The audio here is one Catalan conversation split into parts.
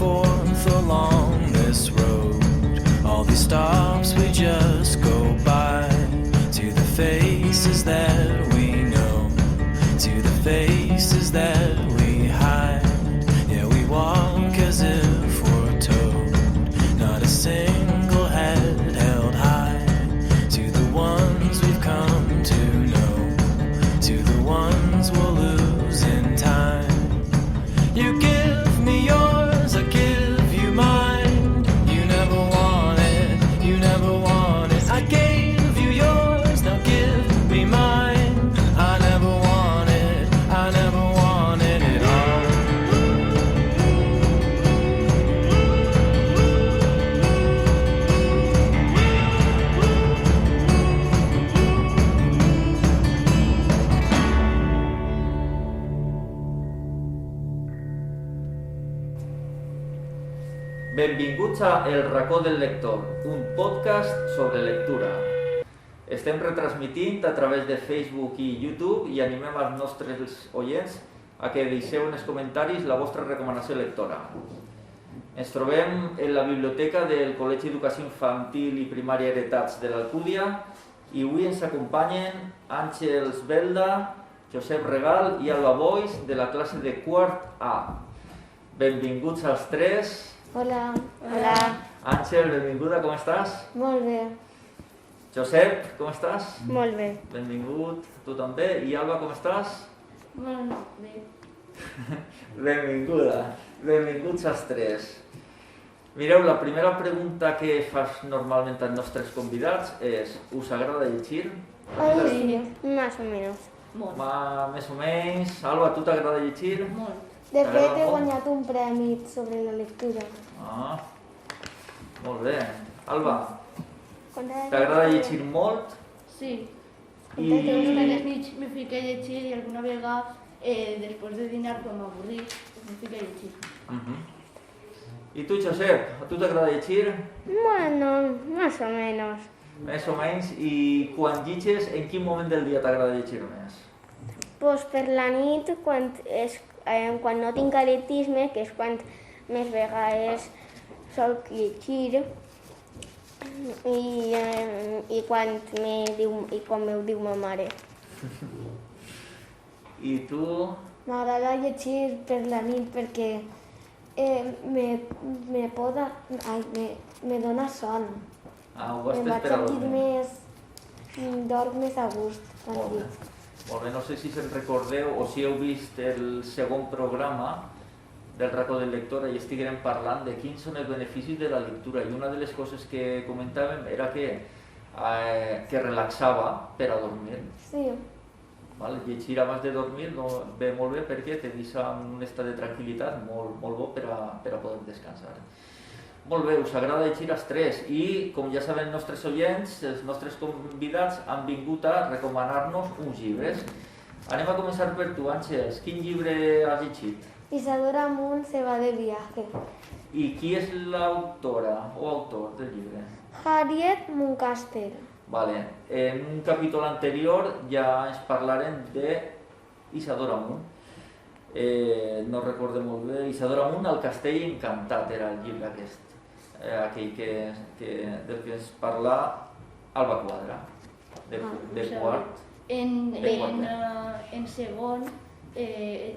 forth along this road. All these stops we just go by, to the faces that we know, to the faces that we hide. Yeah, we walk as if we're told, not a single head held high. To the ones we've come to know, to the ones we'll lose in time. You give me yours, I give you mine. You never wanted, you never wanted. I gave you yours, now give me mine. I never wanted it all. Benvinguts a El racó del lector, un podcast sobre lectura. Estem retransmitint a través de Facebook i YouTube i animem els nostres oients a que deixeu en els comentaris la vostra recomanació lectora. Ens trobem en la biblioteca del Col·legi d'Educació Infantil i Primària Heretats de l'Alcúdia i avui ens acompanyen Àngels Belda, Josep Regal i Alba Boix de la classe de quart A. Benvinguts als tres. Hola. Hola. Àngel, benvinguda, com estàs? Molt bé. Josep, com estàs? Molt bé. Benvingut, tu també. I Alba, com estàs? Molt bé. Benvinguda. Benvinguts als tres. Mireu, la primera pregunta que fas normalment als nostres convidats és: us agrada llegir? Sí, más o menos. Molt. Més o menys. Alba, tu t'agrada llegir? Molt. De fet, he guanyat un premi sobre la lectura. Ah, molt bé. Alba, t'agrada llegir molt? Sí. I... Totes les nits me fico a llegir i alguna vegada, després de dinar, quan m'avorrit, me fico a llegir. I tu, Josep, a tu t'agrada llegir? Bueno, más o menos. Més o menys. I quan llitges, en quin moment del dia t'agrada llegir més? Pues per la nit, quan no tinc atletisme, que és quan més vegades soc llegir, i quan m'ho diu ma mare. I tu? M'agrada llegir per la nit perquè me dona son. Ho has Em fet vaig per a sentir dormir. dorm més a gust quan Molt bé. llig. Molt bé, no sé si se'n recordeu o si heu vist el segon programa del racó del lector i estiguem parlant de quins són els beneficis de la lectura i una de les coses que comentàvem era que relaxava per a dormir. Sí. Llegir abans de dormir ve molt bé perquè te deixa en un estat de tranquil·litat molt bo per a poder descansar. Molt bé, us agrada llegir als tres i, com ja saben els nostres oients, els nostres convidats han vingut a recomanar-nos uns llibres. Anem a començar per tu, Àngels. Quin llibre has llegit? Isadora Munn se va de viaje. I qui és l'autora o autor del llibre? Harriet Muncaster. Vale. En un capítol anterior ja ens parlarem d'Isadora Munn. No recordo molt bé. Isadora Munn, El castell encantat era el llibre aquest. Aquell del que ens parla Alba Quadra, de quart. En segon,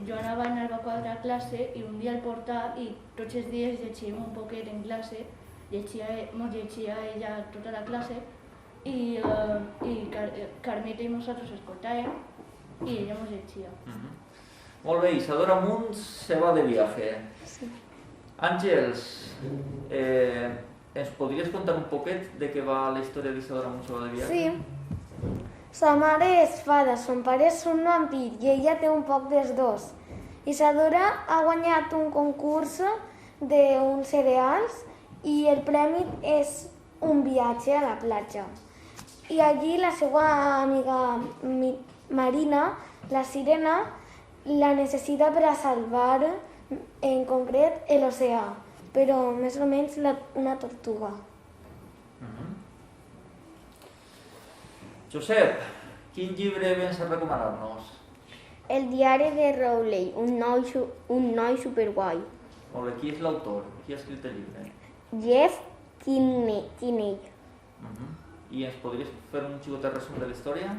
jo anava a Alba Quadra a classe i un dia el portava i tots els dies llegíem un poquet en classe, mos llegia ella tota la classe i Carmeta i nosaltres escoltàvem i ella mos llegia. Molt bé, Isadora Munn se va de viaje. Sí. Àngels, ens podries contar un poquet de què va la història d'Isadora Munn se va de viaje? Sí. Sa mare és fada, son pare és un vampir i ella té un poc dels dos. Isadora ha guanyat un concurs d'uns cereals i el premi és un viatge a la platja. I allí la seva amiga Marina, la sirena, la necessita per a salvar, en concret, l'oceà, però més o menys una tortuga. Josep, quin llibre vens a recomanar-nos? El diari de Rowley, un noi superguai. Molt bé, qui és l'autor? Qui ha escrit el llibre? Jeff Kinney. I ens podries fer un xicotet resum de la història?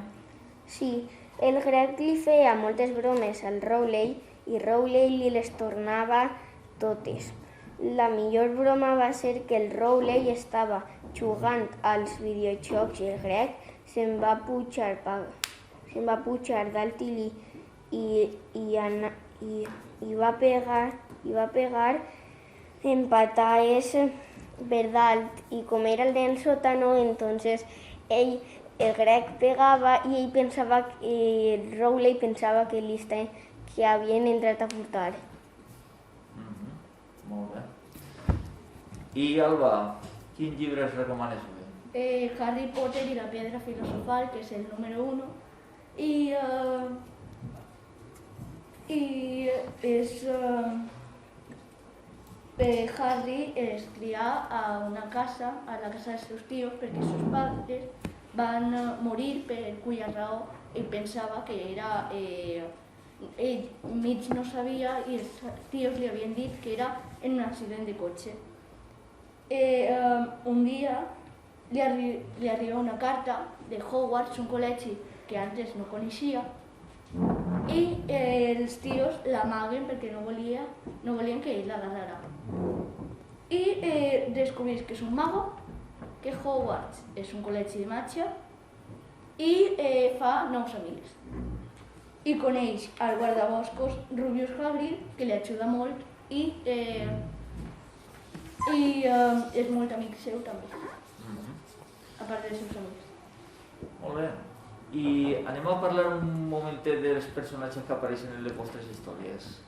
Sí, el Greg li feia moltes bromes al Rowley i Rowley li les tornava totes. La millor broma va ser que el Rowley estava jugant als videojocs i el Greg se'n va pujar dalt i va pegar en patades per dalt i com era el del sòtano, entonces el Greg pegava i el Rowley pensava que havien entrat a furtar. Molt bé. I Alba, quin llibre es recomanes avui? Harry Potter y la piedra filosofal, que es el número 1. Y Harry es cría a una casa, a la casa de sus tíos, porque sus padres van morir per cuya raó ell pensava que era... ell mig no sabia i els tios li havien dit que era en un accident de cotxe. Un dia li arriba una carta de Hogwarts, un col·legi que antes no coneixia, i els tios l'amaguen perquè no volien que ell l'agarrara. I descobreix que és un mago, que Hogwarts és un col·legi de màgia i fa nous amics. I coneix al guardaboscos Rubius Hagrid, que li ajuda molt i és molt amic seu també, a part dels seus amics. Molt bé. I anem a parlar un momentet dels personatges que apareixen en les vostres històries.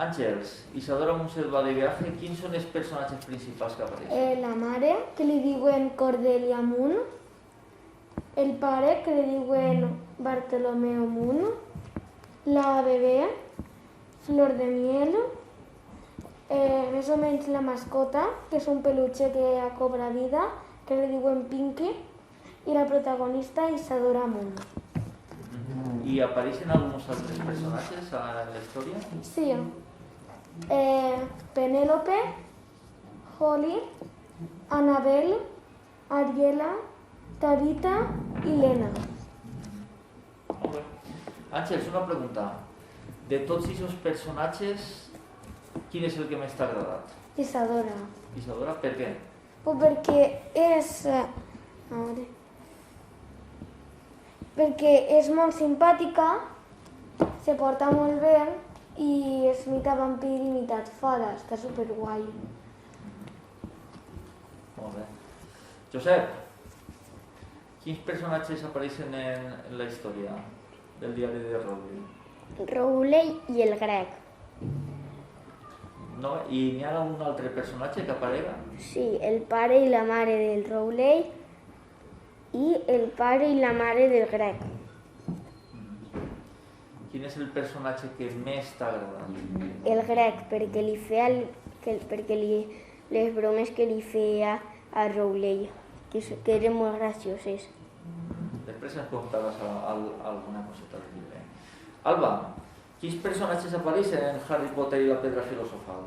Àngels, Isadora Montsec va de viatge, quins són els personatges principals que apareixen? La mare, que li diuen Cordelia Moon, el pare, que li diuen Bartolomeo Moon, la bebè, Flor de Miel, més o menys la mascota, que és un peluche que cobra vida, que li diuen Pinky, i la protagonista Isadora Moon. I apareixen alguns altres personatges a la història? Sí, Penélope, Holly, Annabel, Ariela, Tabitha i Lena. Molt bé. Àngels, una pregunta. De tots aquests personatges, quin és el que més t'ha agradat? Isadora. Isadora, per què? Perquè és molt simpàtica, se porta molt bé i és mitat vampir i mitat fada, està superguai. Molt bé. Josep, quins personatges apareixen en la història del diari de Rowley? Rowley i el Greg. No? I n'hi ha algun altre personatge que aparega? Sí, el pare i la mare del Rowley i el pare i la mare del Greg. Quin és el personatge que més t'ha agradat? El Greg, perquè li feia les bromes que li feia a Rowley, que eren molt gracioses. Després ens contaràs alguna coseta del llibre. Alba, quins personatges apareixen en Harry Potter i la pedra filosofal?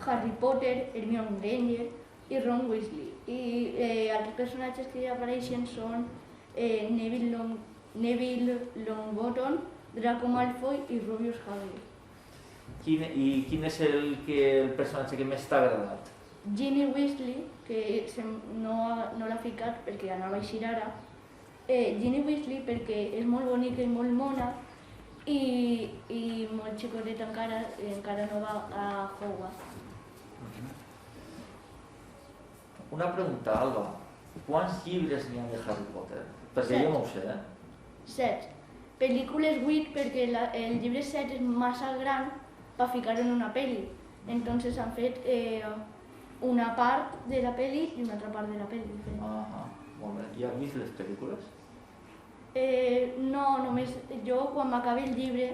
Harry Potter, Hermione Granger i Ron Weasley. I altres personatges que apareixen són Neville Longbottom, Draco Malfoy i Rubius Hagrid. I quin és el personatge que més t'ha agradat? Ginny Weasley, que no l'ha ficat perquè anava a eixir ara. Ginny Weasley perquè és molt bonica i molt mona i molt xicoteta encara no va a Hogwarts. Una pregunta, Alba. Quants llibres n'hi ha de Harry Potter? Perquè jo no ho sé, 7. Pel·lícules 8 perquè el llibre 7 és massa gran per ficar en una pel·li. Entonces han fet una part de la pel·li i una altra part de la pel·li. Molt bé. I has vist les pel·lícules? No, només jo quan m'acabi el llibre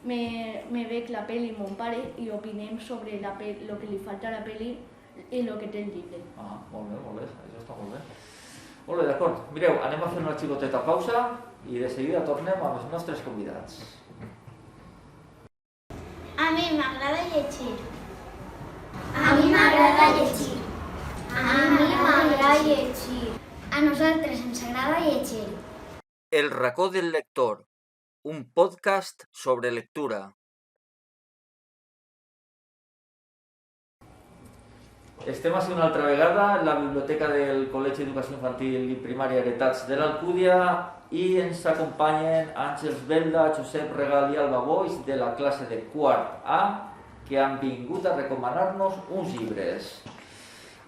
me veig la pel·li amb mon pare i opinem sobre el que li falta a la pel·li i el que té el llibre. Molt bé, això està molt bé. Molt bé, d'acord. Mireu, anem a fer una xicoteta pausa i de seguida tornem amb els nostres convidats. A mi m'agrada llegir. A mi m'agrada llegir. A mi m'agrada llegir. A nosaltres ens agrada llegir. El racó del lector, un podcast sobre lectura. Estem així una altra vegada a la biblioteca del Col·legi d'Educació Infantil i Primària Heretats de l'Alcúdia i ens acompanyen Àngels Belda, Josep Regal i Alba Boix de la classe de quart A que han vingut a recomanar-nos uns llibres.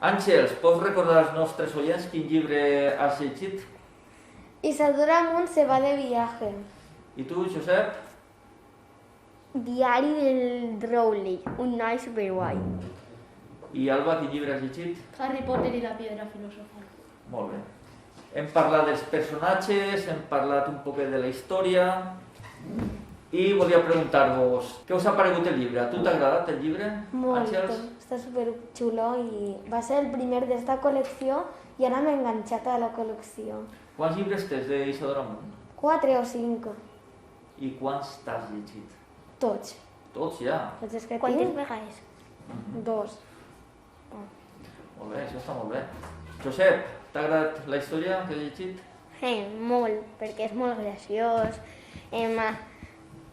Àngels, pots recordar als nostres oients quin llibre has llegit? Isadora Amunt se va de viaje. I tu, Josep? Diari del Rowley, un noi superguai. I Alba, quin llibre has llegit? Harry Potter i la piedra filosofal. Molt bé. Hem parlat dels personatges, hem parlat un poc de la història i volia preguntar-vos, què us ha paregut el llibre? A tu t'ha agradat el llibre, Molt, Àngels? està superxulo i va ser el primer d'esta col·lecció i ara m'he enganxat a la col·lecció. Quants llibres tens d'Isadora Amunt? 4 o 5, I quants t'has llegit? tots. Tots ja? Tots els que Quantes tinc, vegades? 2. Molt bé, això està molt bé. Josep, t'ha agradat la història que has llegit? Molt, perquè és molt graciós.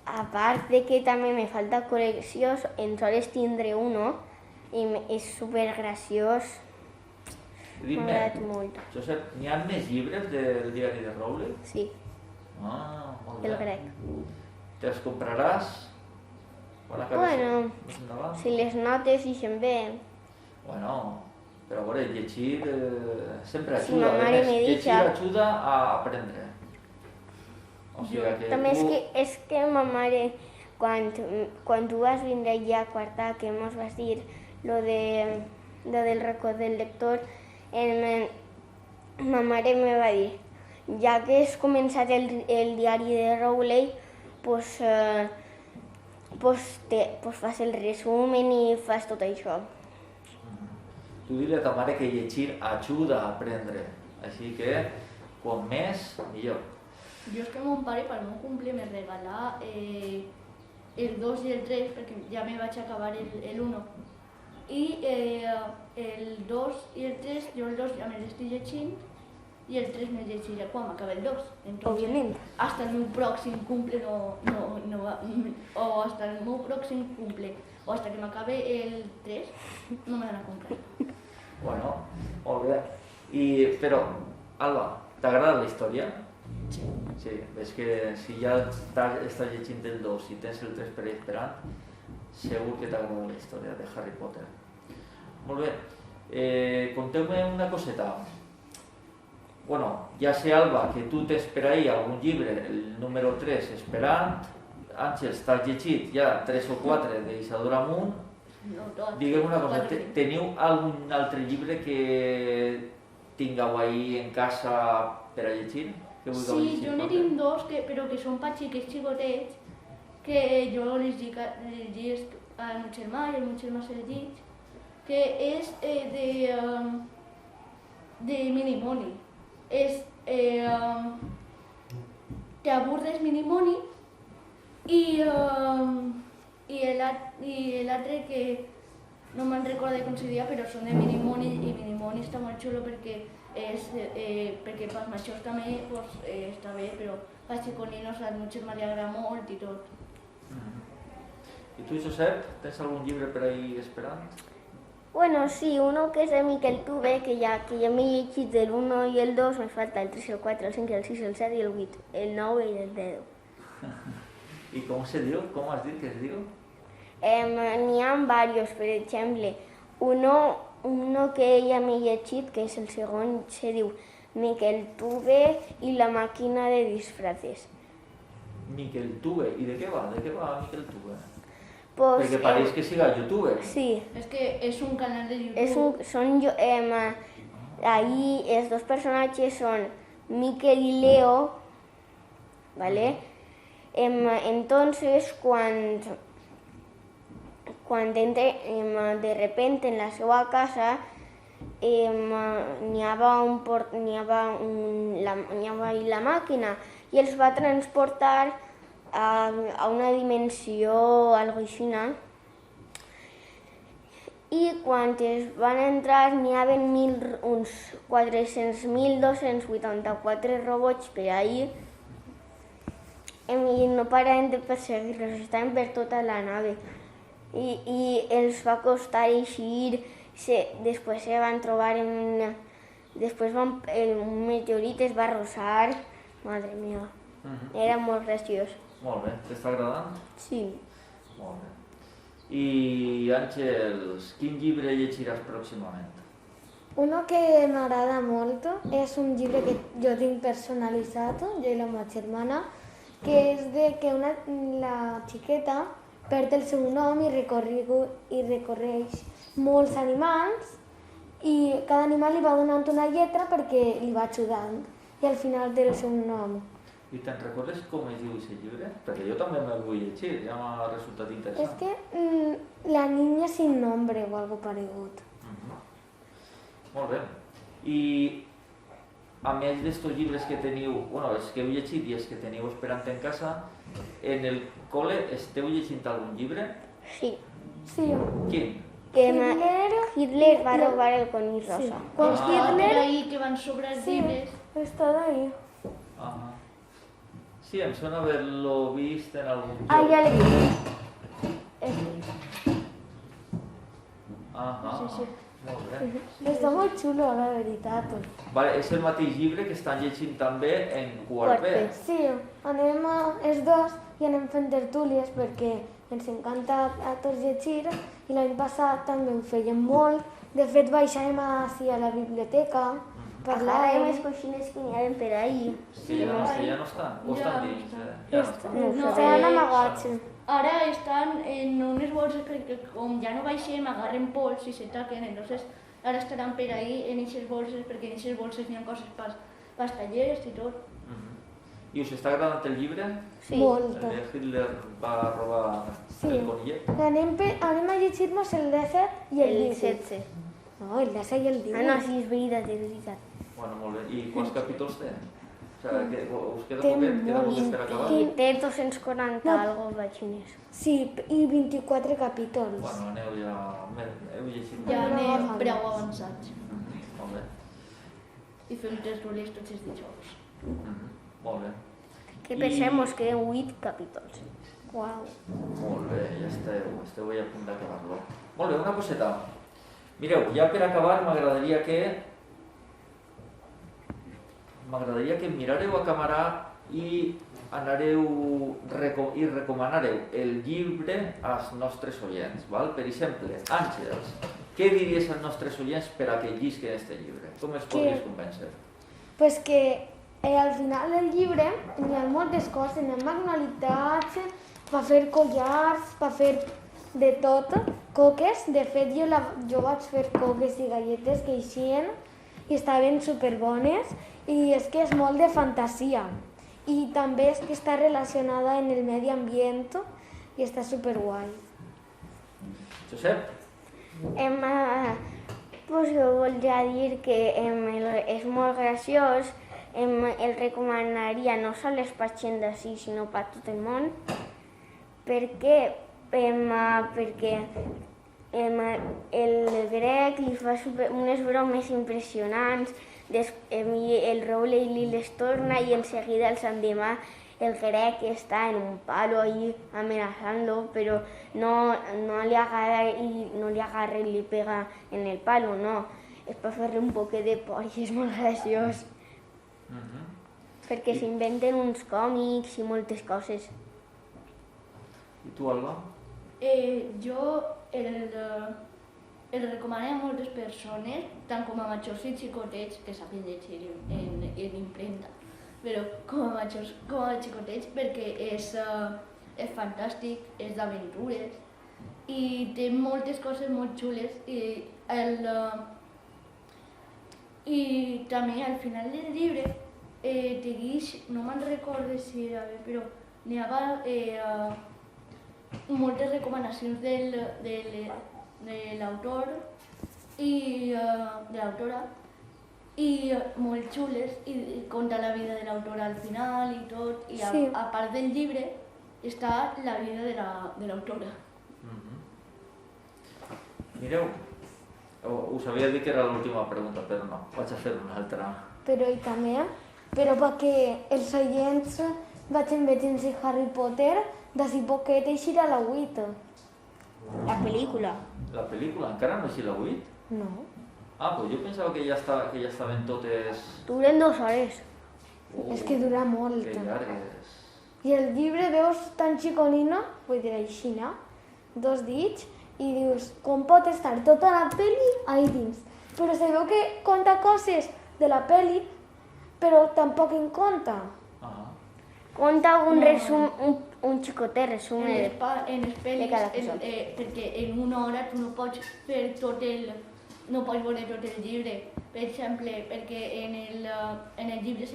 A part de que també me falta col·lecció, en sols tindre uno i és supergraciós. M'ha Dime, agradat molt. Josep, n'hi ha més llibres del diari de Rowley? Sí, Molt bé. el grec. Te'ls compraràs? Quan acabis Bueno, més endavant? si les notes ixen bé. Bueno, però a veure, llegir sempre Si ajuda. ma A mare més, me llegir deixa. ajuda a aprendre. O sigui que També tu... és que ma mare, quan tu vas vindre ja a quarta, que mos vas dir lo del racó del lector, ma mare me va dir, ja que has començat el diari de Rowley, pues fas el resumen i fas tot això. Tu dile a ta mare que llegir ajuda a aprendre. Així que, quan més, millor. Jo és que mon pare per meu cumple me regalà el 2 i el 3 perquè ja me vaig acabar el 1. I el 2 i el 3, jo el 2 ja me l'estic llegint i el 3 me llegiré quan m'acabi el 2. Entonces, Òbviament. hasta el meu pròxim cumple no va, o hasta el meu pròxim cumple o hasta que m'acabe el 3 no me l'han a comprar. Bueno, molt bé. Però, Alba, t'ha agradat la història? Sí. Sí, és que si ja estàs llegint el 2 i tens el 3 per ahí esperant, segur que t'agrada la història de Harry Potter. Molt bé. Conteu-me una coseta. Bueno, ja sé, Alba, que tu tens per ahí algun llibre, el número 3, esperant. Àngels, t'has llegit ja 3 o 4 d'Isadora Amunt. No, tot. Digue'm una cosa, Quatre. teniu algun altre llibre que tingueu ahí en casa per a llegir? Que vulgueu Sí, llegir jo n'he també? tinc dos, però que són pa xiquets xicotets, que jo les llegís al meu germà i el meu germà se llegeix, que és de Minimoni. És Te aburres Minimoni i l'altre que no me'n recordo com se deia, però són de Minimoni i Minimoni està molt xulo perquè perquè pels majors també pues, està bé, però pels xiconinos al meu germà li agrada molt i tot. I tu, Josep, tens algun llibre per ahí esperant? Bueno, sí, uno que és de Miquel Tuve, que ja m'he llegit el 1 i el 2, me falta el 3, el 4, el 5, el 6, el 7 i el 8, el 9 i el 10. I com se diu? Com has dit que es diu? N'hi ha diversos, per exemple, uno que ja m'he llegit, que és el segon, se diu Miquel Tuve i la màquina de disfraces. Miquel Tuve. I de què va? De què va Miquel Tuve? Pues, Perquè pareix que siga youtuber. Sí, És que és un canal de YouTube. ahí els dos personatges són Miquel i Leo, ¿vale? Entonces, quan entren de repente en la seva casa, n'hi havia la màquina i els va transportar a una dimensió algo així, i quan es van entrar n'hi havia uns 400.284 robots per ahí i no paraven de perseguir-los, estaven per tota la nave. I els va costar eixir, després se van trobar després un meteorit es va arrossar, madre mia, era molt graciós. Molt bé, t'està agradant? Sí. Molt bé. I Àngels, quin llibre llegiràs pròximament? Uno que m'agrada molt és un llibre que jo tinc personalitzat, jo i la meva germana, que és de que la xiqueta perd el seu nom i recorreix molts animals i cada animal li va donant una lletra perquè li va ajudant i al final té el seu nom. I te'n recordes com es diu aquest llibre? Perquè jo també me'l vull llegir, ja m'ha resultat interessant. És que La niña sin nombre o algo paregut. Molt bé. I a més d'estos llibres que teniu, els que heu llegit i els que teniu esperant en casa, en el col·le esteu llegint algun llibre? Sí. Sí. Quin? Hitler va robar el conill rosa. Quan Per Hitler... ahí que van sobre els llibres. Està d'ahí. Sí, em sona haver-lo vist en algun lloc. Ah, ja l'he vist. Sí. Molt bé. Està molt xulo, la veritat. Vale, és el mateix llibre que estan llegint també en quart B. Sí, anem els dos i anem fent tertúlies perquè ens encanta a tots llegir i l'any passat també ho fèiem molt. De fet, baixàvem a la biblioteca, Parlàvem les coixines que n'hi havia per ahí. Sí, ja no estan. O estan dins? Ja no estan. estaven amagats. Ara estan en unes bolses perquè com ja no baixem, agarren pols i se taquen, entonces ara estaran per ahí en aquestes bolses perquè en aquestes bolses n'hi ha coses pels tallers i tot. I us està agradant el llibre? Sí. Molt. El de Hitler va robar el conillet? Anem a llegir-nos el 17 i el El 17. 16. No, el 17 i el 18. Ah, no, sí, és veritat, és veritat. Bueno, molt bé. I quants capítols té? O sigui, us queda Té poquet molts. per acabar? Té 240 algo vagines. Sí, i 24 capítols. Bueno, aneu ja... Heu llegit Ja molt. anem prou avançats Molt bé. i fem tertúlies tots els dijous. Molt bé. Que per cert mos queden 8 capítols. Uau. Molt bé, ja esteu ja a punt d'acabar-lo. Molt bé, una coseta. Mireu, ja per acabar m'agradaria que mirareu a càmera i recomanareu el llibre als nostres oients. Val? Per exemple, Àngels, què diries als nostres oients per a que llisquen aquest llibre? Com els podries convèncer? Pues que al final del llibre hi ha moltes coses, hi ha manualitats, per fer collars, per fer de tot, coques. De fet, jo vaig fer coques i galletes que eixien i estaven superbones i és que és molt de fantasia. I també és que està relacionada en el medi ambient i està superguai. Josep? Pues jo voldria dir que és molt graciós, el recomanaria no sols per gent d'ací, sinó per tot el món, perquè el grec li fa unes bromes impressionants, el Rowley les torna i en seguida el endemà el grec està en un palo ahí amenazant-lo, però no li agarra i li pega en el palo, no. És per fer-li un poquet de por i és molt graciós. Perquè s'inventen uns còmics i moltes coses. I tu, Alba? Jo el recomano a moltes persones, tant com a majors i xicotets, que sàpiguen llegir en impremta, però com a majors com a xicotets, perquè és fantàstic, és d'aventures i té moltes coses molt xules i també al final del llibre te guix, no me'n recordo si era bé, però n'hi havia moltes recomanacions de l'autor i de l'autora i molt xules i conta la vida de l'autora al final i tot i a part del llibre està la vida de l'autora. Mireu, us havia dit que era l'última pregunta, però no, vaig a fer una altra. Però i també, però perquè els oients vagin veient si Harry Potter d'ací poquet eixirà la 8. La pel·lícula. La pel·lícula encara no és la 8? No. Ah, pues jo pensava que ja estaven totes... Duren 2 hores. És que dura molt. Que llargues. I el llibre veus tan xicolino, vull dir així, no? 2 dits, i dius, com pot estar tota la pel·li ahí dins? Però se veu que conta coses de la pel·li, però tampoc en conta. Ah, Conta un resum, un xicotet resum En les de pel·lis, cada episodi. perquè en una hora tu no pots fer no pots veure tot el llibre. Per exemple, perquè en el llibre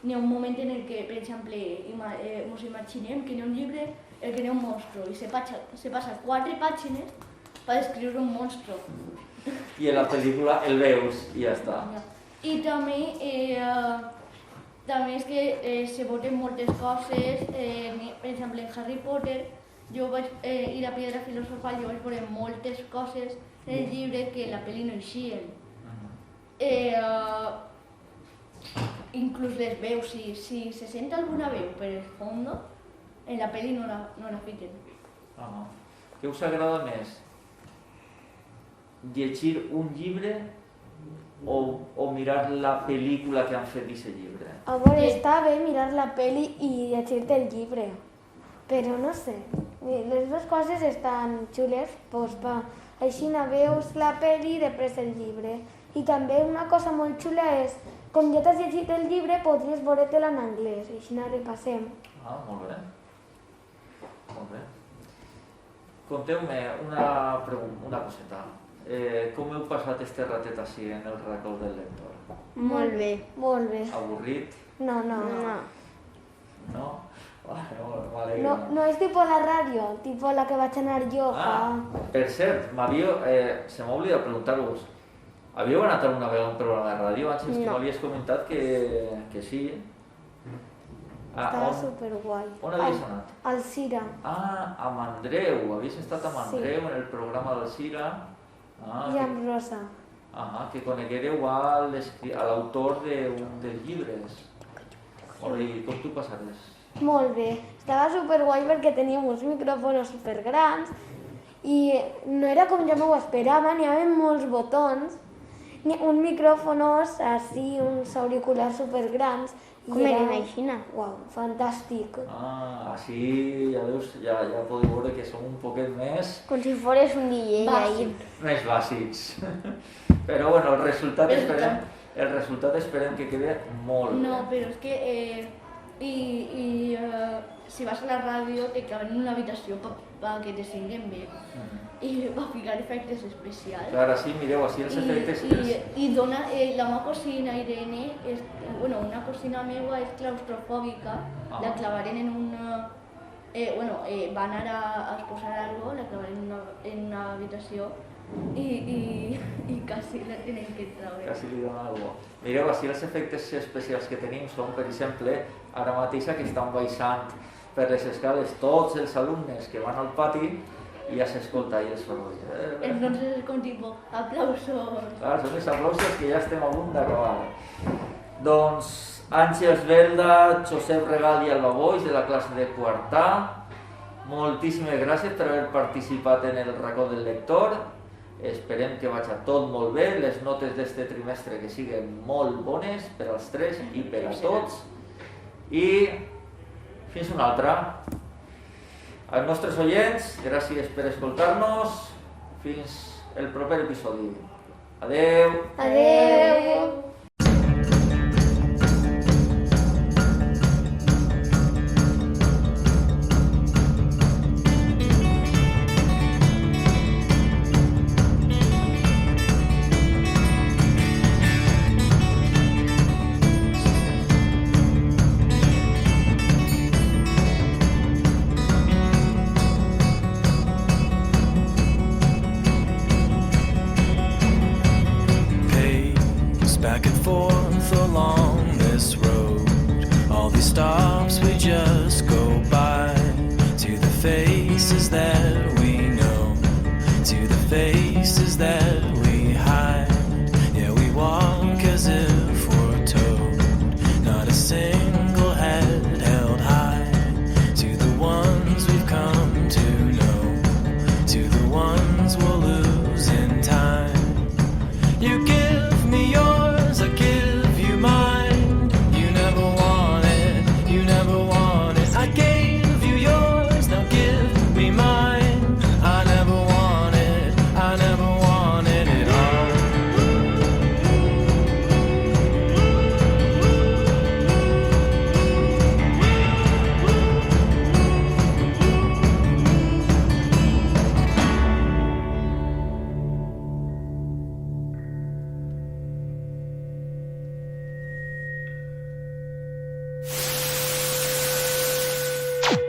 n'hi ha un moment en el que, per exemple, ens imaginem que n'hi ha un llibre en què n'hi ha un monstru i se passa 4 pàgines per descriure un monstru. I en la pel·lícula el veus i ja està. I també és que se voten moltes coses, per exemple, en Harry Potter, jo vaig ir a Piedra Filosofal, jo vaig veure moltes coses en el llibre que en la pel·li no eixien. Inclús les veus, si se sent alguna veu per el fondo, en la pel·li no la fiquen. Ah, què us agrada més? Llegir un llibre o mirar la pel·lícula que han fet d'aquest llibre? A veure, està bé mirar la pel·li i llegir-te el llibre, però no sé, les dues coses estan xules, doncs així veus la pel·li i després el llibre. I també una cosa molt xula és, com ja t'has llegit el llibre, podries veure-te'l en anglès, així repassem. Ah, molt bé. Molt bé. Conteu-me una coseta. Com heu passat este ratet així en el racó del lector? Molt bé. Molt bé. Avorrit? No. No? M'alegro. No és tipus la ràdio, tipus la que vaig anar jo Ah, per cert, se m'ha oblidat preguntar-vos. Havíeu anat alguna vegada a un programa de ràdio? Abans que m'havies comentat que sí. Estava superguai. On havies anat? Al Cira. Ah, a Manlleu. Havies estat a Manlleu en el programa del Cira. I amb Rosa. Que coneguéreu a l'autor d'un dels llibres. I com t'ho passares? Molt bé. Estava superguai perquè teníem uns micròfons supergrans i no era com jo m'ho esperava, n'hi havia molts botons, uns micròfons així, uns auriculars supergrans. Com eren aixina? Uau, fantàstic. Així ja veus, ja podeu veure que som un poquet més... Com si fores un DJ ahí. Més bàsics. Però bueno, el resultat esperem que quede molt bé. No, però és que si vas a la ràdio te claven en una habitació perquè te senten bé i va ficar efectes especials. Clar, així, mireu, així els efectes... I dona, la meva cosina Irene, una cosina meva és claustrofòbica, la clavaren en una... va anar a exposar algo, la clavaren en una habitació i quasi la tenen que traure. Quasi li dona alguna cosa. Mireu, així els efectes especials que tenim són, per exemple, ara mateix que estan baixant per les escales tots els alumnes que van al pati i ja s'escolta ahí el soroll. Entonces es com tipus aplausos. Clar, són els aplausos que ja estem a punt d'acabar. Doncs Àngels Belda, Josep Regal i Alba Boix de la classe de quartà, moltíssimes gràcies per haver participat en el racó del lector. Esperem que vagi tot molt bé, les notes d'este trimestre que siguen molt bones per als tres i per a tots. I fins una altra. Als nostres oients, gràcies per escoltar-nos. Fins el proper episodi. Adeu! Adeu! Back and forth along this road, all these stops we just go